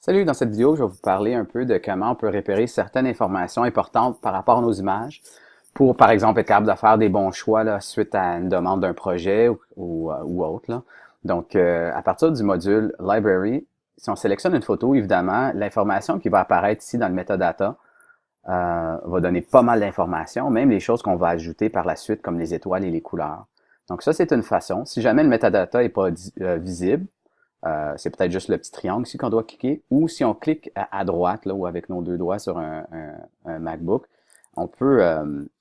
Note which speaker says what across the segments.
Speaker 1: Salut, dans cette vidéo, je vais vous parler un peu de comment on peut repérer certaines informations importantes par rapport à nos images pour, par exemple, être capable de faire des bons choix là, suite à une demande d'un projet ou autre, là. Donc, à partir du module Library, si on sélectionne une photo, évidemment, l'information qui va apparaître ici dans le metadata va donner pas mal d'informations, même les choses qu'on va ajouter par la suite, comme les étoiles et les couleurs. Donc ça, c'est une façon. Si jamais le metadata n'est pas visible, c'est peut-être juste le petit triangle ici qu'on doit cliquer, ou si on clique à droite, là, ou avec nos deux doigts sur un MacBook, on peut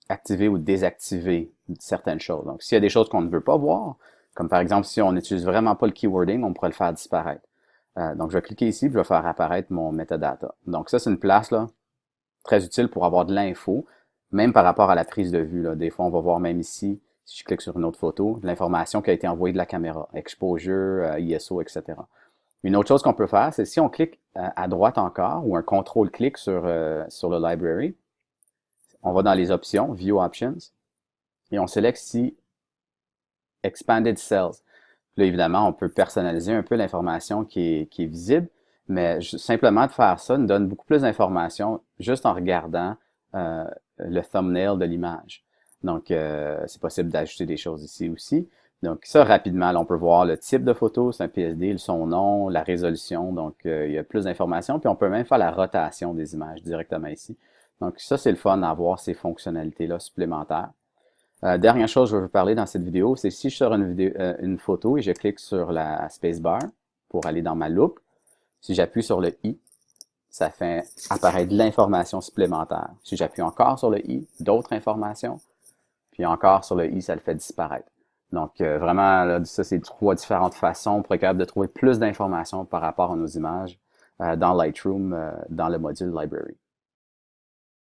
Speaker 1: activer ou désactiver certaines choses. Donc, s'il y a des choses qu'on ne veut pas voir, comme par exemple, si on n'utilise vraiment pas le keywording, on pourrait le faire disparaître. Donc, je vais cliquer ici, puis je vais faire apparaître mon metadata. Donc, ça, c'est une place là très utile pour avoir de l'info, même par rapport à la prise de vue, là. Des fois, on va voir même ici, si je clique sur une autre photo, l'information qui a été envoyée de la caméra, exposure, ISO, etc. Une autre chose qu'on peut faire, c'est si on clique à droite encore, ou un contrôle-clic sur le library, on va dans les options, View Options, et on sélecte ici Expanded Cells. Là, évidemment, on peut personnaliser un peu l'information qui est visible, mais simplement de faire ça nous donne beaucoup plus d'informations juste en regardant le thumbnail de l'image. Donc, c'est possible d'ajouter des choses ici aussi. Donc, ça, rapidement, là, on peut voir le type de photo, c'est un PSD, son nom, la résolution. Donc, il y a plus d'informations. Puis, on peut même faire la rotation des images directement ici. Donc, ça, c'est le fun d'avoir ces fonctionnalités-là supplémentaires. Dernière chose que je veux vous parler dans cette vidéo, c'est si je sors une photo et je clique sur la spacebar pour aller dans ma loupe, si j'appuie sur le i, ça fait apparaître de l'information supplémentaire. Si j'appuie encore sur le i, d'autres informations, puis encore sur le i, ça le fait disparaître. Donc vraiment, là, ça c'est trois différentes façons pour être capable de trouver plus d'informations par rapport à nos images dans Lightroom, dans le module Library.